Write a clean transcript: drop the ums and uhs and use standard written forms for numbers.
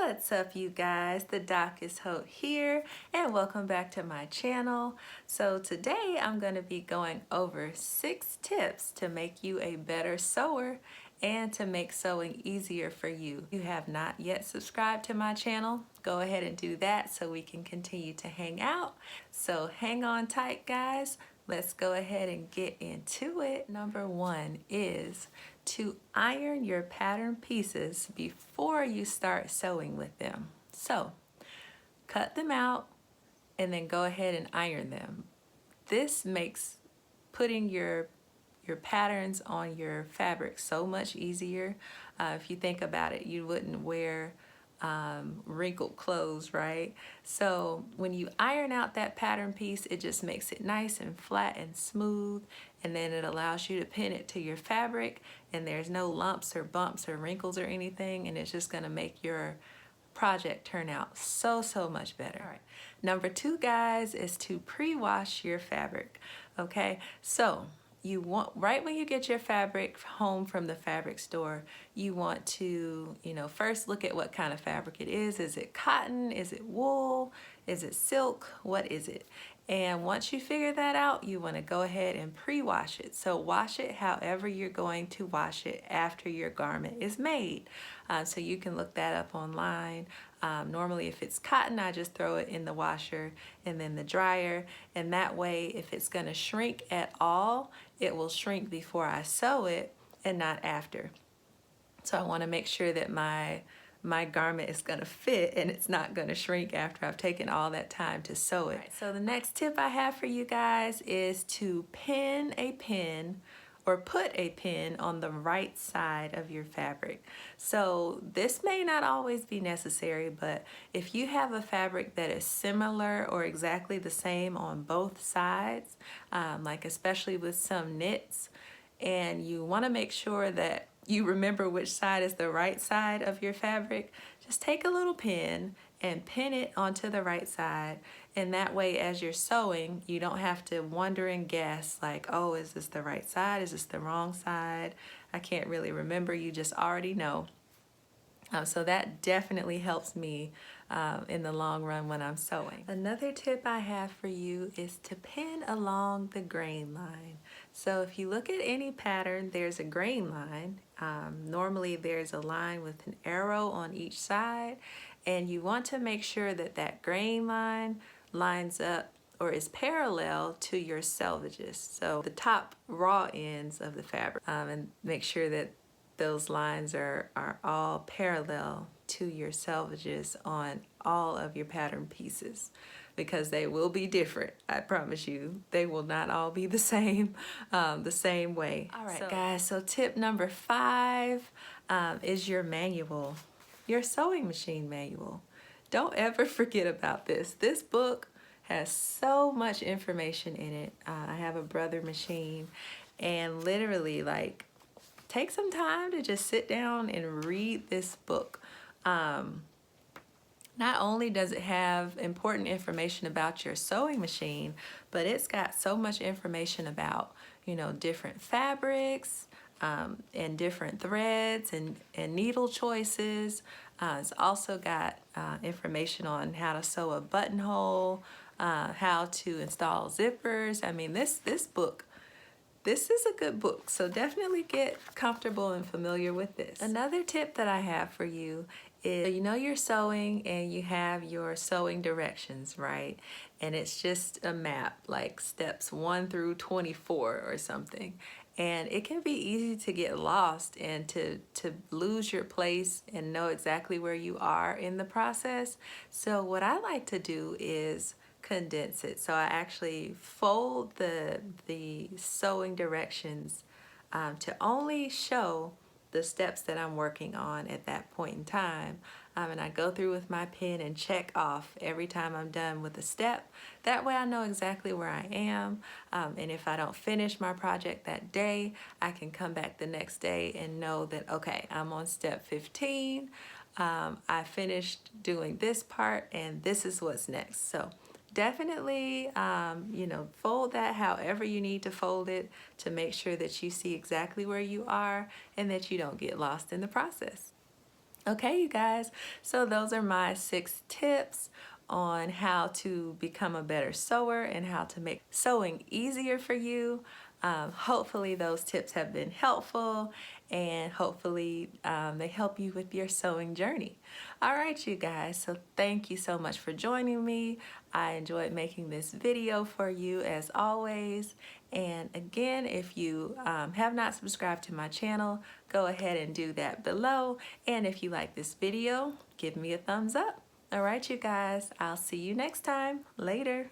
What's up, you guys? The Doc is Hope here, and welcome back to my channel. So today I'm going to be going over 6 tips to make you a better sewer and to make sewing easier for you. If you have not yet subscribed to my channel, go ahead and do that so we can continue to hang out. So hang on tight, guys. Let's go ahead and get into it. Number 1 is to iron your pattern pieces before you start sewing with them. So cut them out and then go ahead and iron them. This makes putting your patterns on your fabric so much easier. If you think about it, you wouldn't wear wrinkled clothes, right? So when you iron out that pattern piece, it just makes it nice and flat and smooth, and then it allows you to pin it to your fabric, and there's no lumps or bumps or wrinkles or anything, and it's just going to make your project turn out so much better. All right. Number 2, guys, is to pre-wash your fabric. Okay, so you want, right when you get your fabric home from the fabric store, you want to, first look at what kind of fabric it is. Is it cotton? Is it wool? Is it silk? What is it? And once you figure that out, you want to go ahead and pre-wash it. So wash it however you're going to wash it after your garment is made. So you can look that up online. Normally if it's cotton, I just throw it in the washer and then the dryer. And that way, if it's going to shrink at all, it will shrink before I sew it and not after. So I want to make sure that my garment is going to fit and it's not going to shrink after I've taken all that time to sew it. Right, so the next tip I have for you guys is to pin a pin or put a pin on the right side of your fabric. So this may not always be necessary, but if you have a fabric that is similar or exactly the same on both sides, like especially with some knits, and you want to make sure that you remember which side is the right side of your fabric, just take a little pin and pin it onto the right side. And that way, as you're sewing, you don't have to wonder and guess like, oh, is this the right side? Is this the wrong side? I can't really remember. You just already know. So that definitely helps me in the long run when I'm sewing. Another tip I have for you is to pin along the grain line. So if you look at any pattern, there's a grain line. Normally there's a line with an arrow on each side, and you want to make sure that that grain line lines up or is parallel to your selvages. So the top raw ends of the fabric, and make sure that those lines are all parallel to your selvages on all of your pattern pieces, because they will be different. I promise you, they will not all be the same way. All right, guys, so tip number 5 is your manual, your sewing machine manual. Don't ever forget about this. This book has so much information in it. I have a Brother machine, and literally, like, take some time to just sit down and read this book. Not only does it have important information about your sewing machine, but it's got so much information about, different fabrics and different threads and needle choices. It's also got information on how to sew a buttonhole, how to install zippers. I mean, this book, this is a good book, so definitely get comfortable and familiar with this. Another tip that I have for you is, you're sewing and you have your sewing directions, right? And it's just a map, like steps 1 through 24 or something. And it can be easy to get lost and to lose your place and know exactly where you are in the process. So what I like to do is condense it. So I actually fold the sewing directions to only show the steps that I'm working on at that point in time. And I go through with my pen and check off every time I'm done with a step. That way I know exactly where I am. And if I don't finish my project that day, I can come back the next day and know that, okay, I'm on step 15. I finished doing this part and this is what's next. So definitely, fold that however you need to fold it to make sure that you see exactly where you are and that you don't get lost in the process. Okay, you guys, so those are my 6 tips on how to become a better sewer and how to make sewing easier for you. Hopefully those tips have been helpful, and hopefully they help you with your sewing journey. All right, you guys, so thank you so much for joining me. I enjoyed making this video for you as always. And again, if you have not subscribed to my channel, go ahead and do that below. And if you like this video, give me a thumbs up. All right, you guys, I'll see you next time. Later.